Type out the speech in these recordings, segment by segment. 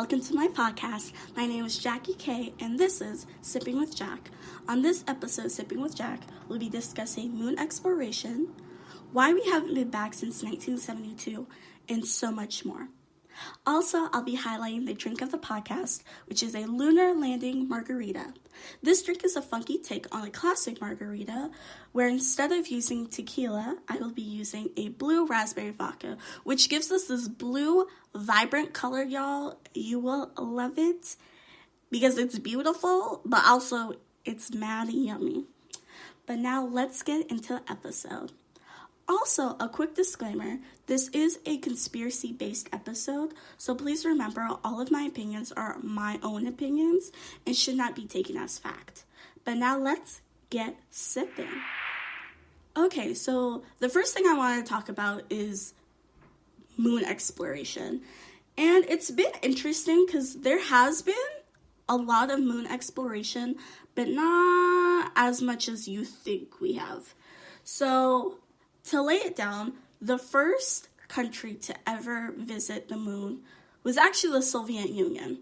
welcome to my podcast. My name is Jackie K, and this is Sipping with Jack. On this episode, Sipping with Jack, we'll be discussing moon exploration, why we haven't been back since 1972, and so much more. Also, I'll be highlighting the drink of the podcast, which is a lunar landing margarita. This drink is a funky take on a classic margarita, where instead of using tequila, I will be using a blue raspberry vodka, which gives us this blue, vibrant color, y'all. You will love it because it's beautiful, but also it's mad yummy. But now let's get into the episode. Also, a quick disclaimer, this is a conspiracy-based episode, so please remember all of my opinions are my own opinions and should not be taken as fact. But now let's get sipping. Okay, so the first thing I want to talk about is moon exploration. And it's been interesting because there has been a lot of moon exploration, but not as much as you think we have. So to lay it down, the first country to ever visit the moon was actually the Soviet Union.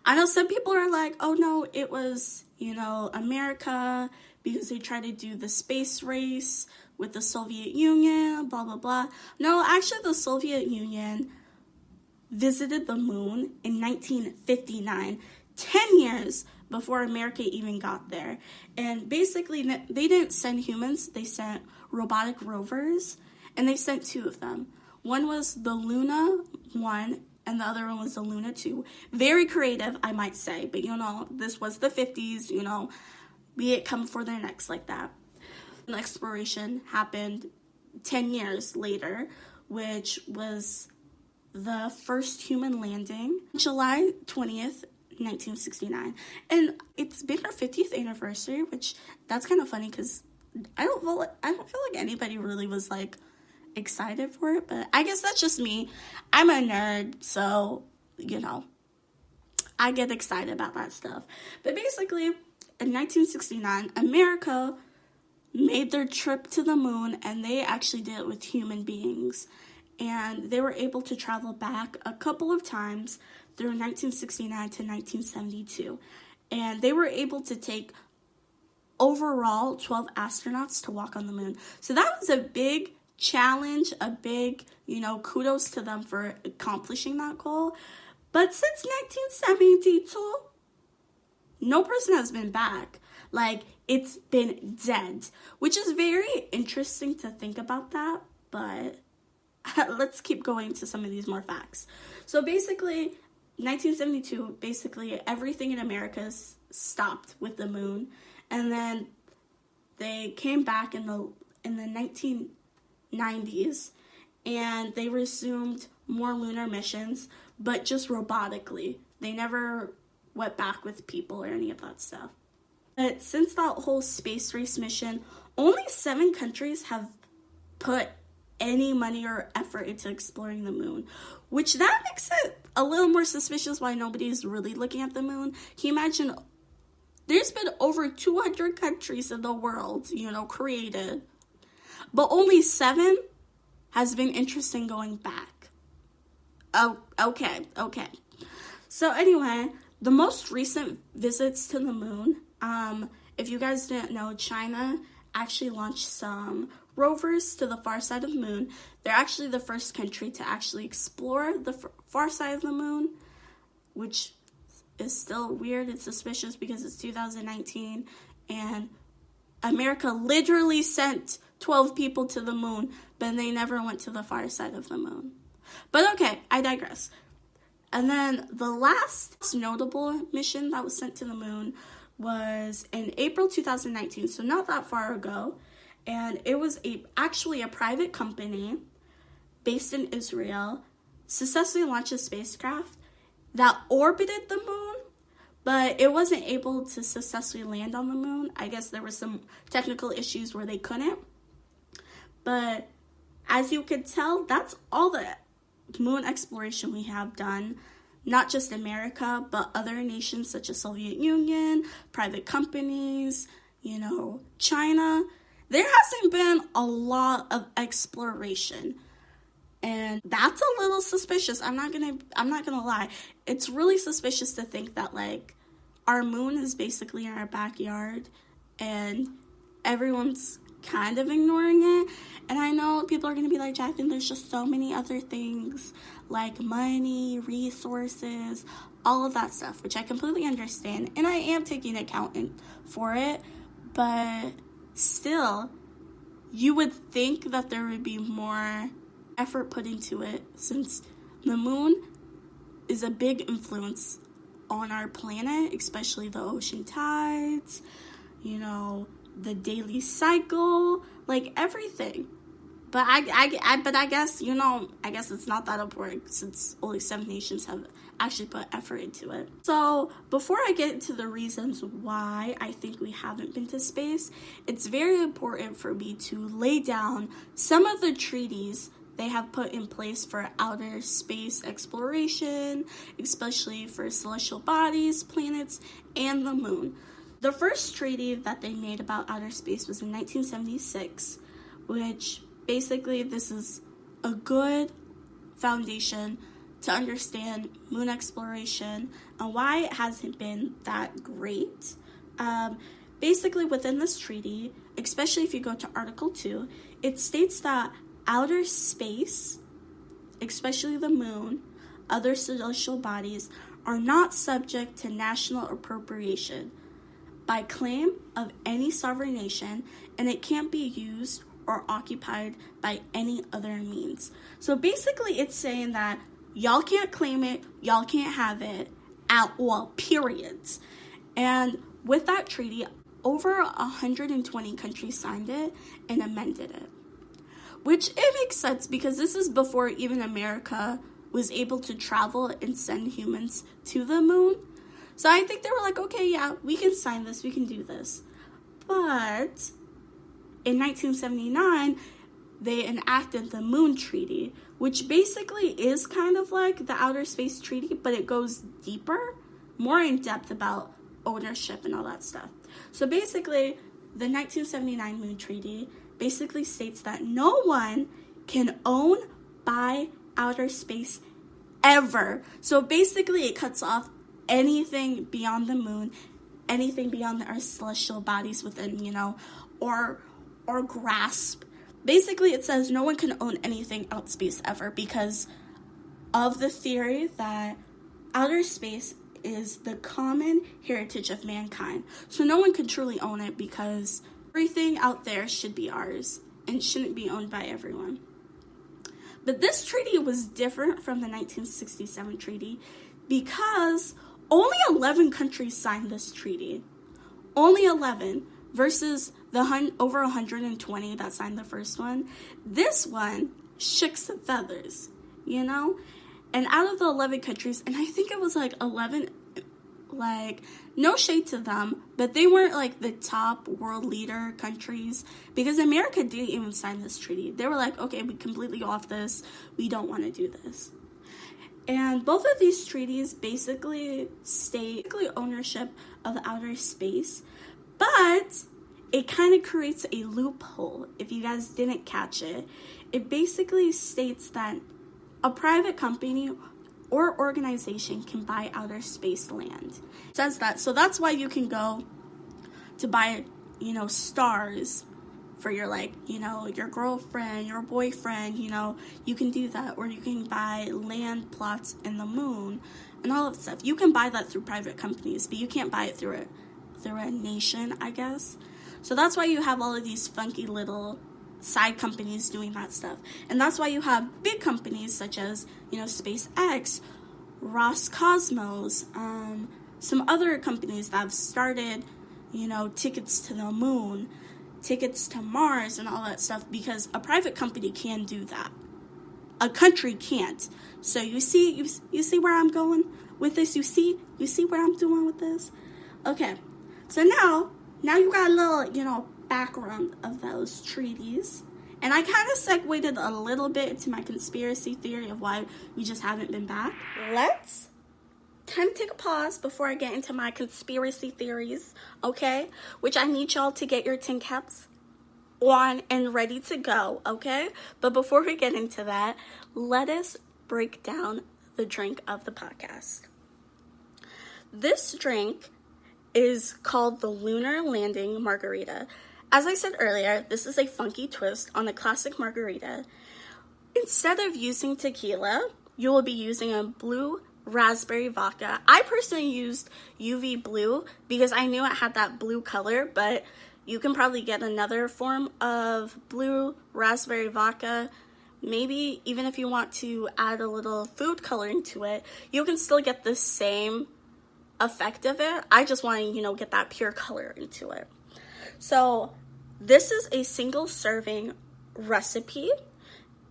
I know some people are like, oh no, it was, America, because they tried to do the space race with the Soviet Union, blah, blah, blah. No, actually the Soviet Union visited the moon in 1959, 10 years before America even got there. And basically, they didn't send humans, they sent robotic rovers, and they sent two of them. One was the Luna 1, and the other one was the Luna 2. Very creative, I might say, but this was the 50s, be it come for their necks like that. The exploration happened 10 years later, which was the first human landing, July 20th, 1969. And it's been our 50th anniversary, which that's kind of funny because I don't feel like anybody really was like excited for it, but I guess that's just me. I'm a nerd, so I get excited about that stuff. But basically, in 1969, America made their trip to the moon, and they actually did it with human beings. And they were able to travel back a couple of times through 1969 to 1972. And they were able to take overall 12 astronauts to walk on the moon. So that was a big challenge, a big, kudos to them for accomplishing that goal. But since 1972, no person has been back. Like, it's been dead, which is very interesting to think about that, but let's keep going to some of these more facts. So basically, 1972, everything in America stopped with the moon, and then they came back in the 1990s, and they resumed more lunar missions, but just robotically. They never went back with people or any of that stuff. But since that whole space race mission, only 7 countries have put any money or effort into exploring the moon, which that makes it a little more suspicious why nobody's really looking at the moon. Can you imagine? There's been over 200 countries in the world, created, but only 7 has been interested in going back. Oh, okay. So anyway, the most recent visits to the moon, if you guys didn't know, China actually launched some rovers to the far side of the moon. They're actually the first country to actually explore the far side of the moon, which is still weird and suspicious because it's 2019 and America literally sent 12 people to the moon, but they never went to the far side of the moon. But okay, I digress. And then the last notable mission that was sent to the moon was in April 2019, so not that far ago. And it was actually a private company based in Israel successfully launched a spacecraft that orbited the moon, but it wasn't able to successfully land on the moon. I guess there were some technical issues where they couldn't. But as you could tell, that's all the moon exploration we have done. Not just America, but other nations such as Soviet Union, private companies, China. There hasn't been a lot of exploration. And that's a little suspicious. I'm not gonna lie. It's really suspicious to think that, like, our moon is basically in our backyard and everyone's kind of ignoring it. And I know people are gonna be like, Jacqueline, there's just so many other things like money, resources, all of that stuff, which I completely understand, and I am taking account for it, but still, you would think that there would be more effort put into it, since the moon is a big influence on our planet, especially the ocean tides, you know, the daily cycle, like everything. But I guess, you know, I guess it's not that important since only 7 nations have actually put effort into it. So before I get into the reasons why I think we haven't been to space, it's very important for me to lay down some of the treaties they have put in place for outer space exploration, especially for celestial bodies, planets, and the moon. The first treaty that they made about outer space was in 1976, which basically this is a good foundation to understand moon exploration and why it hasn't been that great. Basically within this treaty, especially if you go to Article 2, it states that outer space, especially the moon, other celestial bodies, are not subject to national appropriation by claim of any sovereign nation, and it can't be used or occupied by any other means. So basically it's saying that y'all can't claim it, y'all can't have it at all, periods. And with that treaty, over 120 countries signed it and amended it. Which it makes sense because this is before even America was able to travel and send humans to the moon. So I think they were like, okay, yeah, we can sign this, we can do this. But in 1979, they enacted the Moon Treaty, which basically is kind of like the Outer Space Treaty, but it goes deeper, more in depth about ownership and all that stuff. So basically, the 1979 Moon Treaty basically states that no one can own, buy outer space ever. So basically, it cuts off anything beyond the moon, anything beyond our celestial bodies within, you know, or grasp. Basically, it says no one can own anything out space ever because of the theory that outer space is the common heritage of mankind. So no one can truly own it because everything out there should be ours and shouldn't be owned by everyone. But this treaty was different from the 1967 treaty because only 11 countries signed this treaty. Only 11 versus the over 120 that signed the first one. This one shook some feathers, you know? And out of the 11 countries, and I think it was like 11, like, no shade to them, but they weren't like the top world leader countries because America didn't even sign this treaty. They were like, okay, we completely off this. We don't want to do this. And both of these treaties basically state ownership of outer space, but it kind of creates a loophole. If you guys didn't catch it, it basically states that a private company or organization can buy outer space land. It says that. So that's why you can go to buy, you know, stars for your, like, you know, your girlfriend, your boyfriend, you know, you can do that. Or you can buy land plots in the moon and all of that stuff. You can buy that through private companies, but you can't buy it through a nation, I guess. So that's why you have all of these funky little side companies doing that stuff. And that's why you have big companies such as, you know, SpaceX, Roscosmos, some other companies that have started, you know, tickets to the moon, tickets to Mars and all that stuff, because a private company can do that. A country can't. So you see where I'm going with this? You see where I'm doing with this? Okay. So now you got a little, you know, background of those treaties. And I kind of segued a little bit into my conspiracy theory of why we just haven't been back. Let's kind of take a pause before I get into my conspiracy theories, okay? Which I need y'all to get your tin caps on and ready to go, okay? But before we get into that, let us break down the drink of the podcast. This drink is called the Lunar Landing Margarita. As I said earlier, this is a funky twist on a classic margarita. Instead of using tequila, you will be using a blue raspberry vodka. I personally used UV blue because I knew it had that blue color, but you can probably get another form of blue raspberry vodka. Maybe even if you want to add a little food coloring to it, you can still get the same effect of it. I just want to, get that pure color into it. So this is a single serving recipe,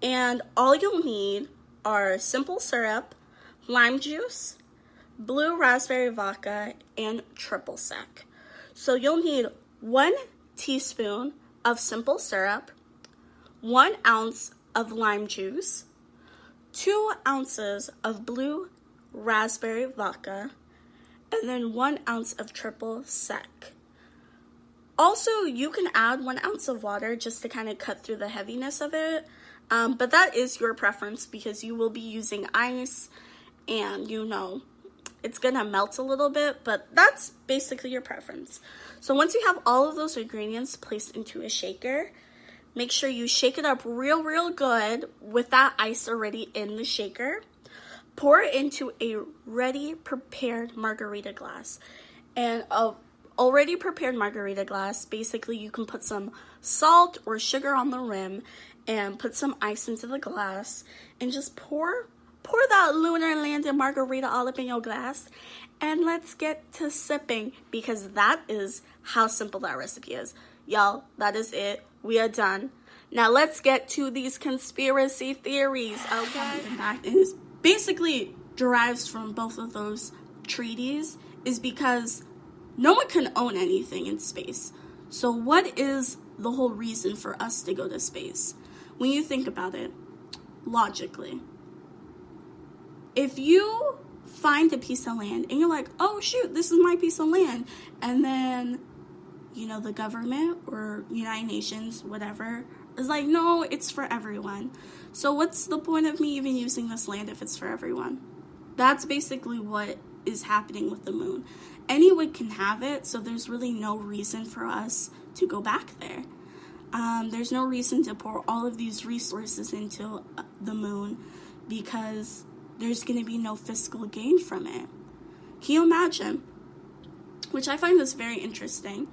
and all you'll need are simple syrup, lime juice, blue raspberry vodka, and triple sec. So you'll need 1 teaspoon of simple syrup, 1 ounce of lime juice, 2 ounces of blue raspberry vodka, and then 1 ounce of triple sec. Also, you can add 1 ounce of water just to kind of cut through the heaviness of it, but that is your preference because you will be using ice and it's gonna melt a little bit, but that's basically your preference. So once you have all of those ingredients placed into a shaker, make sure you shake it up real good with that ice already in the shaker. Pour it into a ready prepared margarita glass. And a already prepared margarita glass, basically you can put some salt or sugar on the rim and put some ice into the glass and just pour that Lunar Landing margarita all up in your glass, and let's get to sipping, because that is how simple that recipe is. Y'all, that is it. We are done. Now let's get to these conspiracy theories, okay? The fact is basically derives from both of those treaties is because no one can own anything in space. So what is the whole reason for us to go to space? When you think about it, logically, if you find a piece of land and you're like, oh shoot, this is my piece of land, and then the government or United Nations, whatever, is like, no, it's for everyone. So what's the point of me even using this land if it's for everyone? That's basically what is happening with the moon. Anyone can have it, so there's really no reason for us to go back there. There's no reason to pour all of these resources into the moon because there's going to be no fiscal gain from it. Can you imagine? Which I find this very interesting.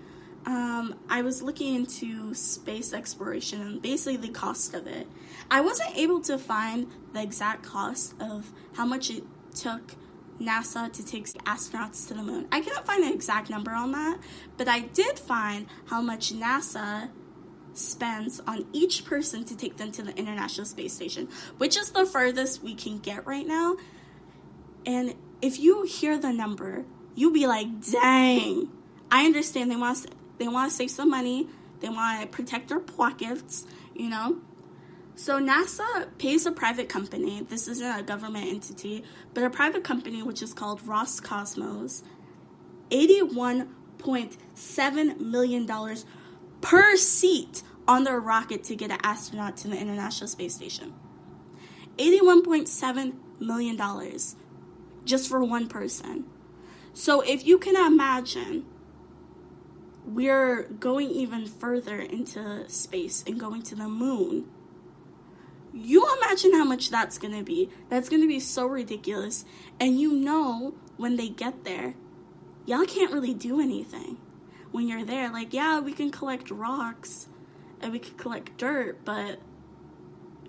I was looking into space exploration and basically the cost of it. I wasn't able to find the exact cost of how much it took NASA to take astronauts to the moon. I cannot find an exact number on that, but I did find how much NASA spends on each person to take them to the International Space Station, which is the furthest we can get right now. And if you hear the number, you'll be like, dang, I understand they want to save some money, they want to protect their pockets, So NASA pays a private company, this isn't a government entity, but a private company which is called Roscosmos, $81.7 million per seat on their rocket to get an astronaut to the International Space Station. $81.7 million just for one person. So if you can imagine, we're going even further into space and going to the moon. You imagine how much that's going to be. That's going to be so ridiculous. And when they get there, y'all can't really do anything. When you're there, like, yeah, we can collect rocks and we can collect dirt, but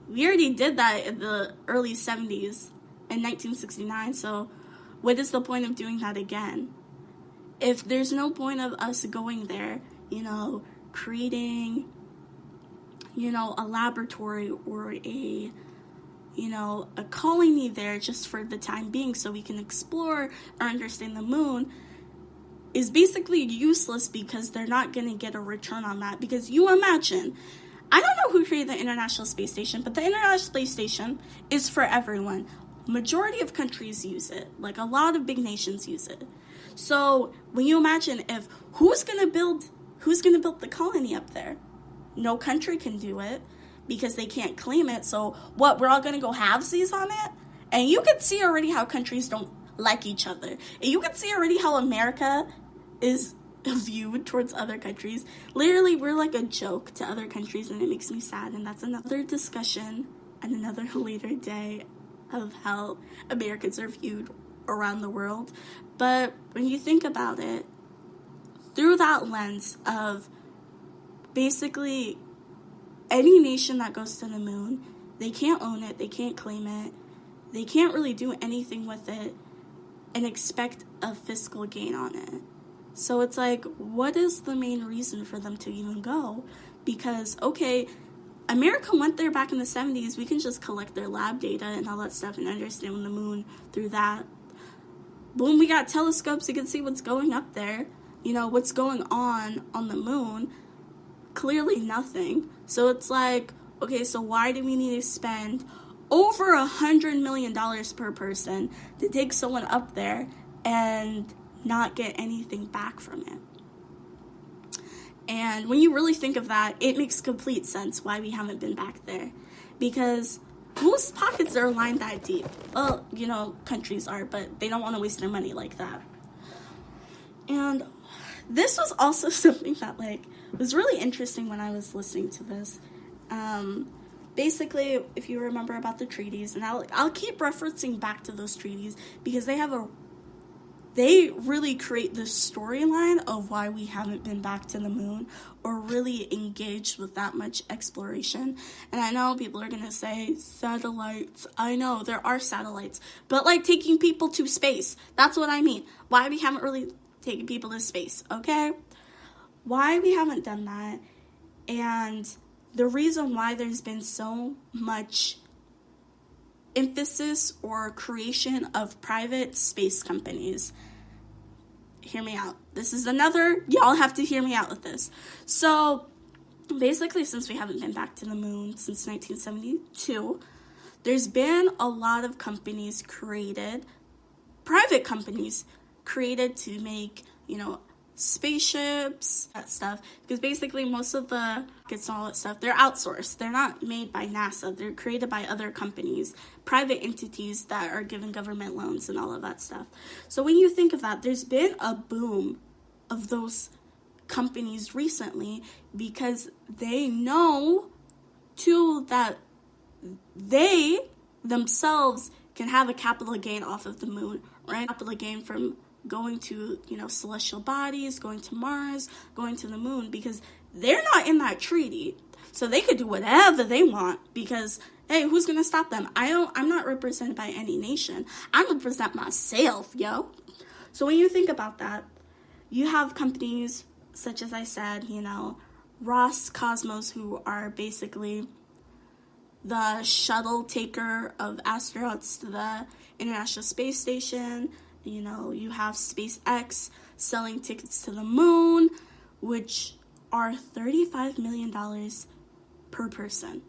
we already did that in the early 70s in 1969, so what is the point of doing that again? If there's no point of us going there, creating, a laboratory or a colony there just for the time being so we can explore or understand the moon, is basically useless because they're not going to get a return on that. Because you imagine, I don't know who created the International Space Station, but the International Space Station is for everyone. Majority of countries use it. Like, a lot of big nations use it. So when you imagine if who's going to build the colony up there? no country can do it because they can't claim it. So what, we're all going to go halvesies on it? And you can see already how countries don't like each other. And you can see already how America is viewed towards other countries. Literally, we're like a joke to other countries, and it makes me sad. And that's another discussion and another later day of how Americans are viewed around the world. But when you think about it, through that lens of basically any nation that goes to the moon, they can't own it, they can't claim it, they can't really do anything with it and expect a fiscal gain on it. So it's like, what is the main reason for them to even go? Because, okay, America went there back in the 70s. We can just collect their lab data and all that stuff and understand the moon through that. Boom, we got telescopes. You can see what's going up there. You know, what's going on the moon. Clearly nothing. So it's like, okay, so why do we need to spend over $100 million per person to take someone up there and not get anything back from it? And when you really think of that, it makes complete sense why we haven't been back there. Because whose pockets are lined that deep? Well, you know, countries are, but they don't want to waste their money like that. And this was also something that, like, was really interesting when I was listening to this. Basically, if you remember about the treaties, and I'll keep referencing back to those treaties because they really create the storyline of why we haven't been back to the moon or really engaged with that much exploration. And I know people are going to say, satellites. I know, there are satellites. But, like, taking people to space. That's what I mean. Why we haven't really taken people to space, okay? Why we haven't done that. And the reason why there's been so much emphasis or creation of private space companies. Hear me out. This is another, y'all have to hear me out with this. So basically, since we haven't been back to the moon since 1972, there's been a lot of companies created, private companies created to make, you know, spaceships, that stuff, because basically most of the rockets and all that stuff, they're outsourced. They're not made by NASA. They're created by other companies, private entities that are given government loans and all of that stuff. So when you think of that, there's been a boom of those companies recently because they know too that they themselves can have a capital gain off of the moon, right? Capital gain from going to, you know, celestial bodies, going to Mars, going to the moon, because they're not in that treaty. So they could do whatever they want because, hey, who's going to stop them? I'm not represented by any nation. I represent myself, yo. So when you think about that, you have companies such as I said, you know, Roscosmos, who are basically the shuttle taker of astronauts to the International Space Station. You know, you have SpaceX selling tickets to the moon, which are $35 million per person.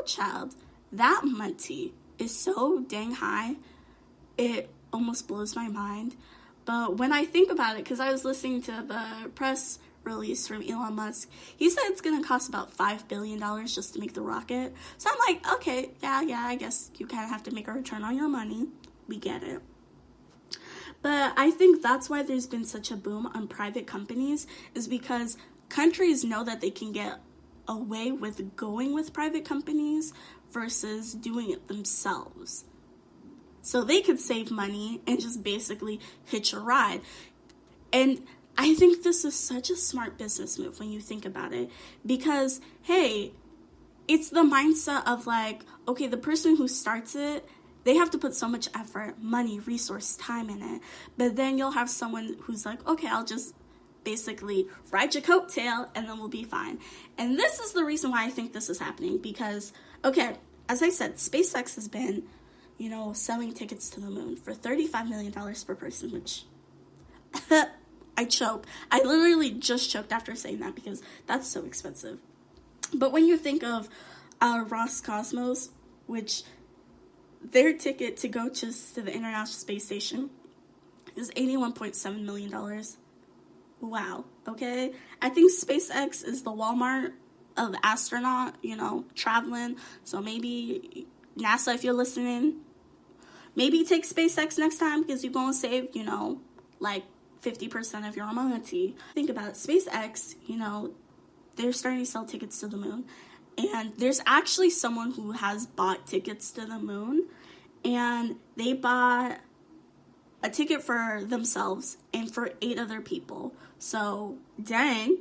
Child, that money is so dang high, it almost blows my mind. But when I think about it, because I was listening to the press release from Elon Musk, he said it's going to cost about $5 billion just to make the rocket. So I'm like, okay, yeah, I guess you kind of have to make a return on your money. We get it. But I think that's why there's been such a boom on private companies, is because countries know that they can get away with going with private companies versus doing it themselves. So they could save money and just basically hitch a ride. And I think this is such a smart business move when you think about it, because, hey, it's the mindset of like, okay, the person who starts it, they have to put so much effort, money, resource, time in it. But then you'll have someone who's like, okay, I'll just basically ride your coattail and then we'll be fine. And this is the reason why I think this is happening. Because, okay, as I said, SpaceX has been, you know, selling tickets to the moon for $35 million per person, which I choke. I literally just choked after saying that because that's so expensive. But when you think of Roscosmos, which their ticket to go just to the International Space Station is $81.7 million. Wow, okay? I think SpaceX is the Walmart of astronaut, traveling. So maybe NASA, if you're listening, maybe take SpaceX next time because you're going to save, like 50% of your money. Think about it. SpaceX, they're starting to sell tickets to the moon. And there's actually someone who has bought tickets to the moon. And they bought a ticket for themselves and for 8 other people. So, dang.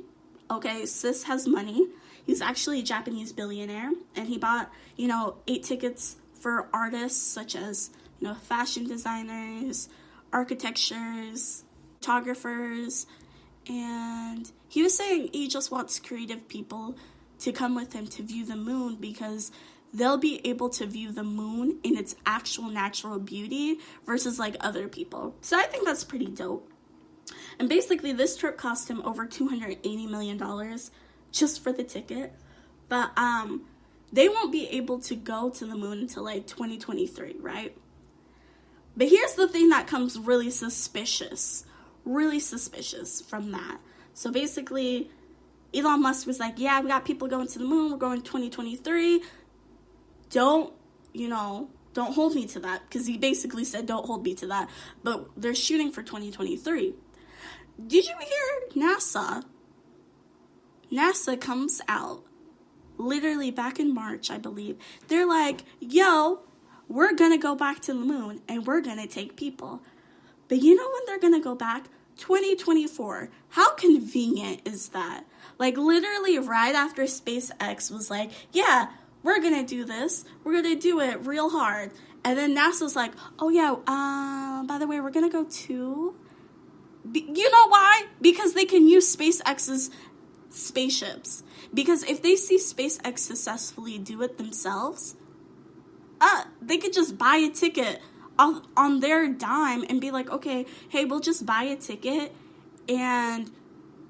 Okay, sis has money. He's actually a Japanese billionaire. And he bought, 8 tickets for artists such as, fashion designers, architectures, photographers. And he was saying he just wants creative people to come with him to view the moon because they'll be able to view the moon in its actual natural beauty versus like other people. So I think that's pretty dope. And basically this trip cost him over $280 million just for the ticket. But they won't be able to go to the moon until like 2023, right? But here's the thing that comes really suspicious from that. So basically Elon Musk was like, yeah, we got people going to the moon. We're going 2023. Don't hold me to that, because he basically said don't hold me to that, but they're shooting for 2023. Did you hear NASA comes out literally back in March, I believe. They're like, yo, we're gonna go back to the moon and we're gonna take people. But you know when they're gonna go back? 2024. How convenient is that? Like literally right after SpaceX was like, yeah, we're gonna do this. We're gonna do it real hard. And then NASA's like, oh yeah, by the way, we're gonna go to... You know why? Because they can use SpaceX's spaceships. Because if they see SpaceX successfully do it themselves, they could just buy a ticket on their dime and be like, okay, hey, we'll just buy a ticket and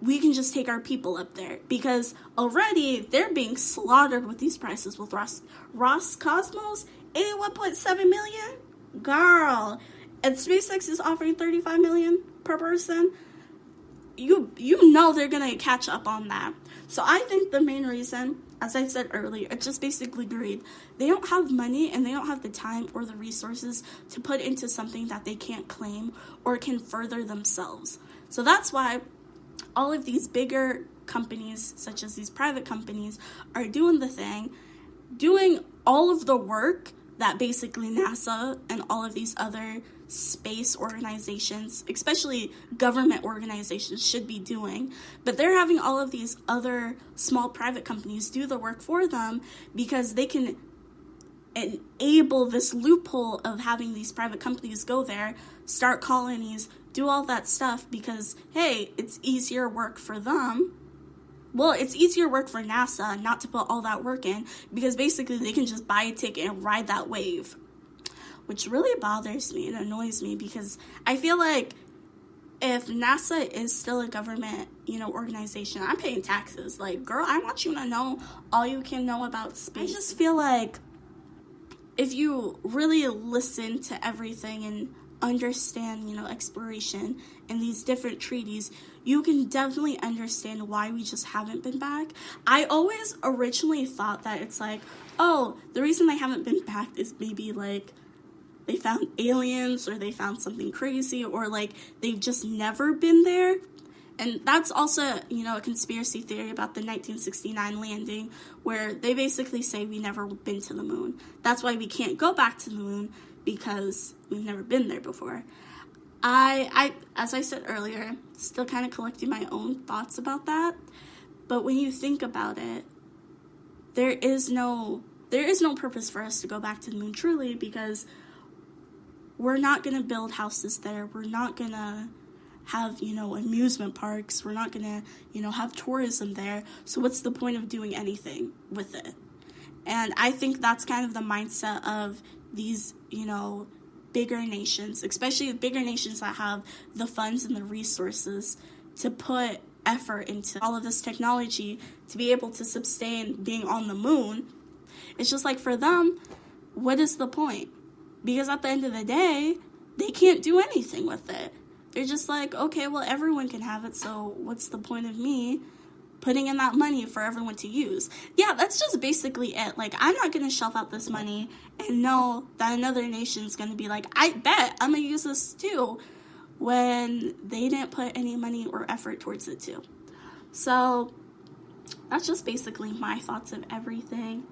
we can just take our people up there, because already they're being slaughtered with these prices with Roscosmos, 81.7 million, girl, and SpaceX is offering 35 million per person. You know they're gonna catch up on that. So I think the main reason, as I said earlier, it's just basically greed. They don't have money and they don't have the time or the resources to put into something that they can't claim or can further themselves. So that's why all of these bigger companies, such as these private companies, are doing the thing, doing all of the work that basically NASA and all of these other space organizations, especially government organizations, should be doing. But they're having all of these other small private companies do the work for them because they can enable this loophole of having these private companies go there, start colonies, do all that stuff because, hey, it's easier work for them. Well, it's easier work for NASA not to put all that work in because basically they can just buy a ticket and ride that wave, which really bothers me and annoys me because I feel like if NASA is still a government, organization, I'm paying taxes. Like, girl, I want you to know all you can know about space. I just feel like if you really listen to everything and understand, exploration and these different treaties, you can definitely understand why we just haven't been back. I always originally thought that it's like, oh, the reason they haven't been back is maybe like they found aliens or they found something crazy or like they've just never been there. And that's also, a conspiracy theory about the 1969 landing where they basically say we never been to the moon. That's why we can't go back to the moon because we've never been there before. I as I said earlier, still kind of collecting my own thoughts about that. But when you think about it, there is no purpose for us to go back to the moon truly because we're not going to build houses there. We're not going to have, amusement parks. We're not going to, have tourism there. So what's the point of doing anything with it? And I think that's kind of the mindset of these, bigger nations, especially bigger nations that have the funds and the resources to put effort into all of this technology to be able to sustain being on the moon. It's just like for them, what is the point? Because at the end of the day, they can't do anything with it. They're just like, okay, well, everyone can have it, so what's the point of me putting in that money for everyone to use? Yeah, that's just basically it. Like, I'm not going to shelf out this money and know that another nation's going to be like, I bet I'm going to use this too, when they didn't put any money or effort towards it too. So that's just basically my thoughts of everything.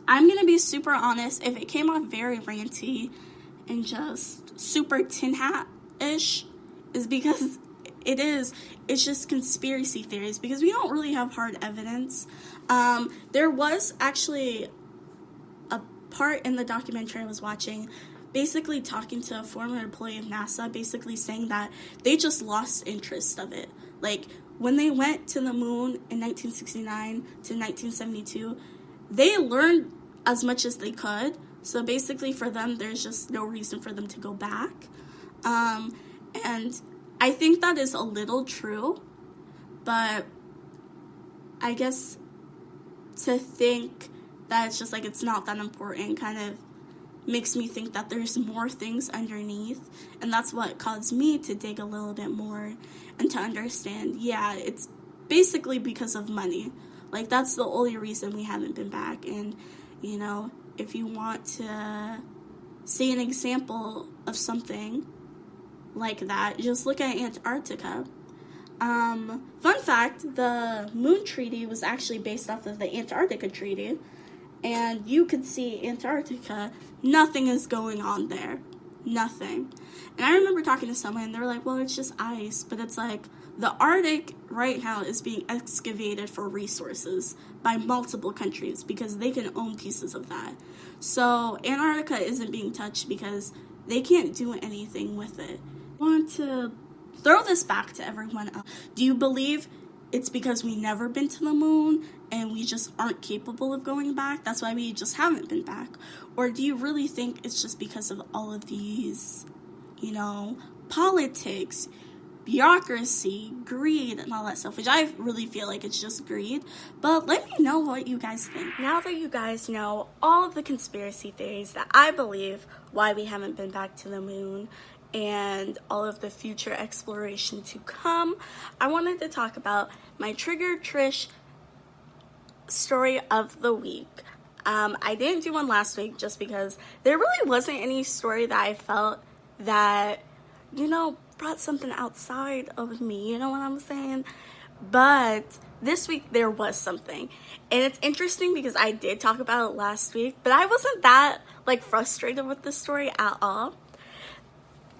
I'm going to be super honest. If it came off very ranty and just super tin hat-ish, is because it's just conspiracy theories, because we don't really have hard evidence. There was actually a part in the documentary I was watching basically talking to a former employee of NASA, basically saying that they just lost interest of it. Like, when they went to the moon in 1969 to 1972, they learned as much as they could. So basically for them, there's just no reason for them to go back. And I think that is a little true, but I guess to think that it's just like it's not that important kind of makes me think that there's more things underneath, and that's what caused me to dig a little bit more and to understand, yeah, it's basically because of money. Like, that's the only reason we haven't been back. And, you know, if you want to see an example of something like that, just look at Antarctica. Fun fact, the Moon Treaty was actually based off of the Antarctica Treaty, and you could see Antarctica, nothing is going on there. Nothing. And I remember talking to someone, and they were like, well, it's just ice. But it's like, the Arctic right now is being excavated for resources by multiple countries because they can own pieces of that. So Antarctica isn't being touched because they can't do anything with it. I want to throw this back to everyone else. Do you believe it's because we never been to the moon and we just aren't capable of going back? That's why we just haven't been back. Or do you really think it's just because of all of these, you know, politics, bureaucracy, greed, and all that stuff, which I really feel like it's just greed. But let me know what you guys think. Now that you guys know all of the conspiracy theories that I believe why we haven't been back to the moon and all of the future exploration to come, I wanted to talk about my Trigger Trish story of the week. I didn't do one last week just because there really wasn't any story that I felt that, you know, brought something outside of me, you know what I'm saying? But this week there was something, and it's interesting because I did talk about it last week, but I wasn't that like frustrated with the story at all.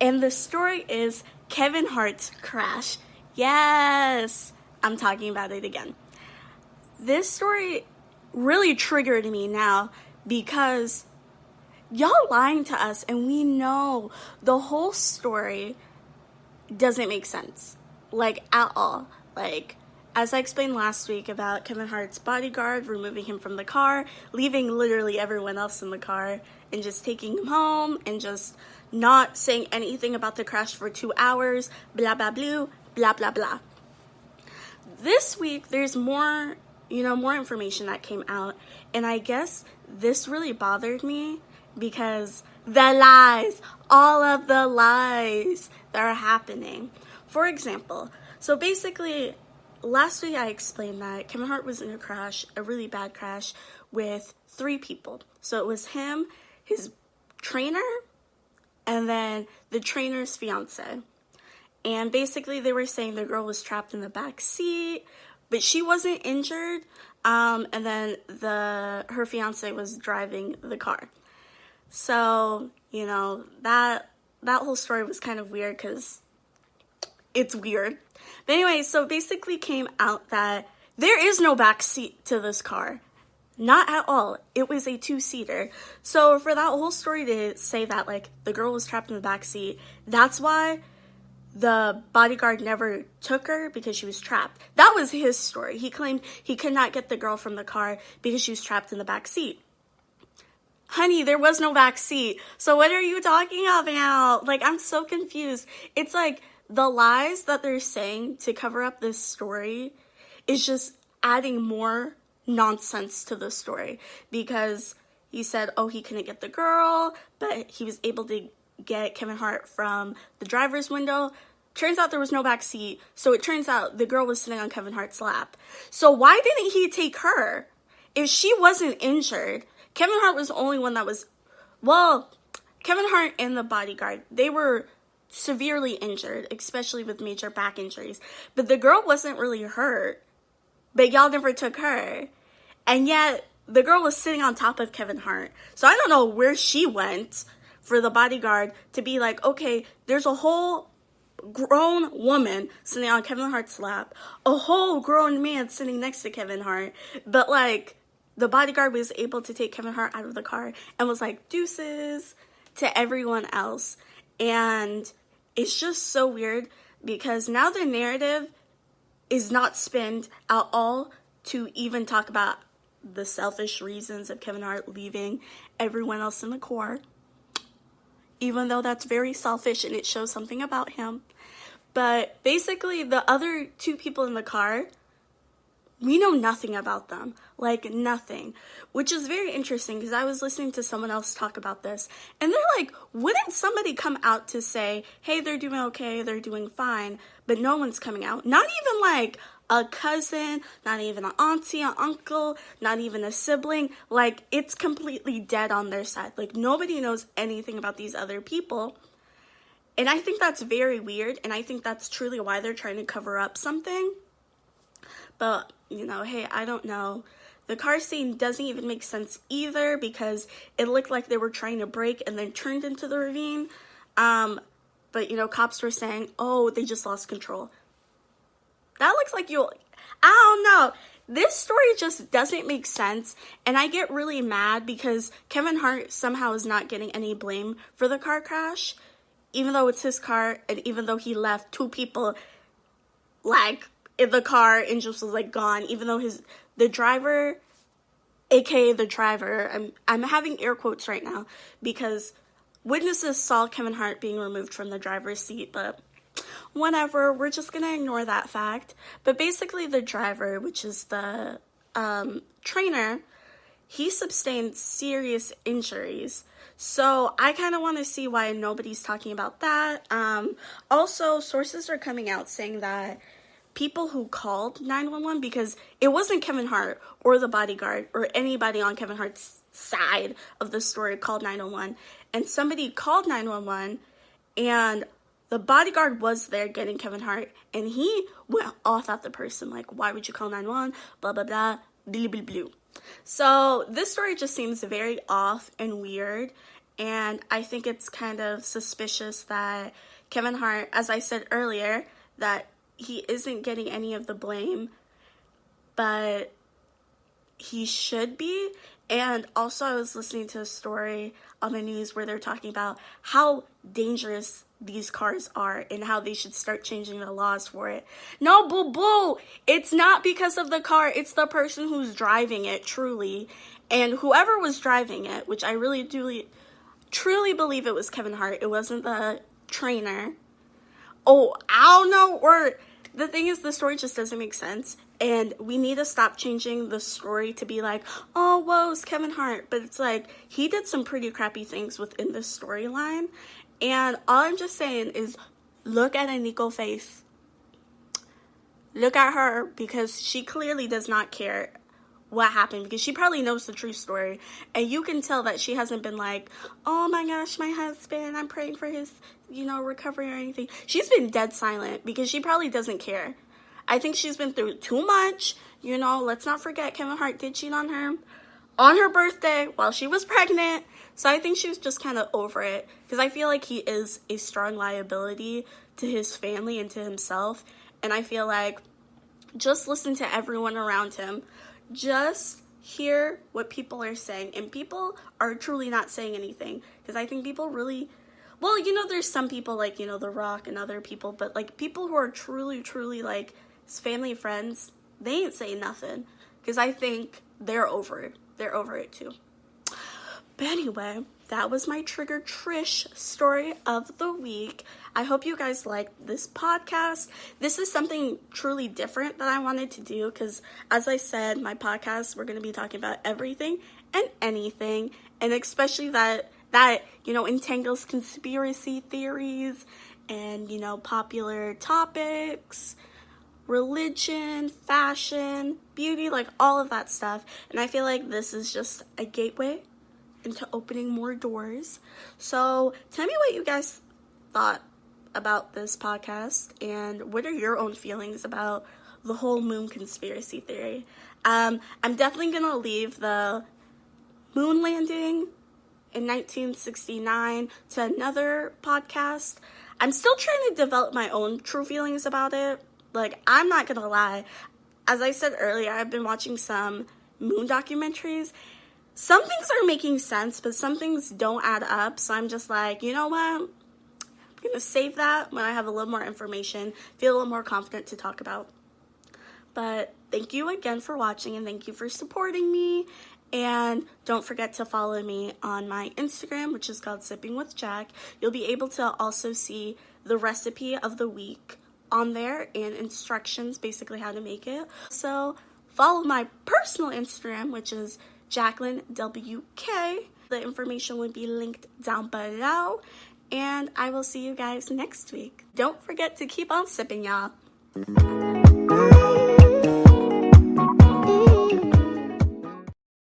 And the story is Kevin Hart's crash. Yes, I'm talking about it again. This story really triggered me now because y'all lying to us, and we know the whole story doesn't make sense, like, at all. Like, as I explained last week about Kevin Hart's bodyguard removing him from the car, leaving literally everyone else in the car, and just taking him home, and just not saying anything about the crash for 2 hours, blah, blah, blah, blah, blah, blah. This week, there's more, you know, more information that came out, and I guess this really bothered me because the lies, all of the lies that are happening. For example, so basically, last week I explained that Kevin Hart was in a crash, a really bad crash, with 3 people. So it was him, his trainer, and then the trainer's fiance. And basically they were saying the girl was trapped in the back seat, but she wasn't injured, and then her fiance was driving the car. So, you know, that whole story was kind of weird because it's weird. But anyway, so basically came out that there is no back seat to this car. Not at all. It was a 2-seater. So for that whole story to say that, like, the girl was trapped in the back seat, that's why the bodyguard never took her, because she was trapped. That was his story. He claimed he could not get the girl from the car because she was trapped in the back seat. Honey, there was no back seat. So what are you talking about? Like, I'm so confused. It's like the lies that they're saying to cover up this story is just adding more nonsense to the story, because he said, oh, he couldn't get the girl, but he was able to get Kevin Hart from the driver's window. turns out there was no back seat, so it turns out the girl was sitting on Kevin Hart's lap. So why didn't he take her? If she wasn't injured, Kevin Hart was the only one that was, well, Kevin Hart and the bodyguard, they were severely injured, especially with major back injuries. But the girl wasn't really hurt, but y'all never took her. And yet, the girl was sitting on top of Kevin Hart. So I don't know where she went for the bodyguard to be like, okay, there's a whole grown woman sitting on Kevin Hart's lap, a whole grown man sitting next to Kevin Hart, but like, the bodyguard was able to take Kevin Hart out of the car and was like, deuces to everyone else. And it's just so weird because now the narrative is not spinned at all to even talk about the selfish reasons of Kevin Hart leaving everyone else in the car, even though that's very selfish and it shows something about him. But basically, the other two people in the car, we know nothing about them, like nothing, which is very interesting because I was listening to someone else talk about this and they're like, wouldn't somebody come out to say, hey, they're doing okay, they're doing fine, but no one's coming out? Not even like a cousin, not even an auntie, an uncle, not even a sibling. Like, it's completely dead on their side. Like, nobody knows anything about these other people. And I think that's very weird, and I think that's truly why they're trying to cover up something. But, you know, hey, I don't know. The car scene doesn't even make sense either because it looked like they were trying to brake and then turned into the ravine. But, you know, cops were saying, oh, they just lost control. That looks like I don't know. This story just doesn't make sense. And I get really mad because Kevin Hart somehow is not getting any blame for the car crash, even though it's his car and even though he left two people, like, in the car and just was like gone, even though the driver, aka the driver, I'm having air quotes right now because witnesses saw Kevin Hart being removed from the driver's seat, but whatever, we're just gonna ignore that fact. But basically the driver, which is the trainer, he sustained serious injuries. So I kind of want to see why nobody's talking about that. Also, sources are coming out saying that people who called 911, because it wasn't Kevin Hart or the bodyguard or anybody on Kevin Hart's side of the story called 911, and somebody called 911 and the bodyguard was there getting Kevin Hart and he went off at the person like, why would you call 911, blah blah blah, blah blah blah. So this story just seems very off and weird, and I think it's kind of suspicious that Kevin Hart, as I said earlier, that he isn't getting any of the blame, but he should be. And also I was listening to a story on the news where they're talking about how dangerous these cars are and how they should start changing the laws for it. No, boo-boo! It's not because of the car, it's the person who's driving it, truly. And whoever was driving it, which I really do truly believe it was Kevin Hart, it wasn't the trainer. Oh, I don't know, or the thing is, the story just doesn't make sense, and we need to stop changing the story to be like, oh, whoa, it's Kevin Hart, but it's like, he did some pretty crappy things within this storyline, and all I'm just saying is, look at Aniko's face. Look at her, because she clearly does not care what happened, because she probably knows the true story, and you can tell that she hasn't been like, oh my gosh, my husband, I'm praying for his, recovery or anything. She's been dead silent, because she probably doesn't care. I think she's been through too much, let's not forget Kevin Hart did cheat on her birthday while she was pregnant, so I think she was just kind of over it, because I feel like he is a strong liability to his family and to himself, and I feel like, just listen to everyone around him. Just hear what people are saying, and people are truly not saying anything, because I think people really, well, there's some people like, The Rock and other people, but like people who are truly like his family, friends, they ain't saying nothing, because I think they're over it too. But anyway, that was my Trigger Trish story of the week. I hope you guys liked this podcast. This is something truly different that I wanted to do because, as I said, my podcast, we're going to be talking about everything and anything, and especially that entangles conspiracy theories and, popular topics, religion, fashion, beauty, like all of that stuff. And I feel like this is just a gateway into opening more doors. So tell me what you guys thought about this podcast, and what are your own feelings about the whole moon conspiracy theory. I'm definitely gonna leave the moon landing in 1969 to another podcast. I'm still trying to develop my own true feelings about it. Like, I'm not gonna lie, as I said earlier, I've been watching some moon documentaries. Some things are making sense, but some things don't add up. So I'm just like, you know what? I'm gonna save that when I have a little more information, feel a little more confident to talk about. But thank you again for watching, and thank you for supporting me. And don't forget to follow me on my Instagram, which is called SippingwithJack. You'll be able to also see the recipe of the week on there and instructions, basically how to make it. So follow my personal Instagram, which is Jacqueline WK. The information will be linked down below. And I will see you guys next week. Don't forget to keep on sipping, y'all.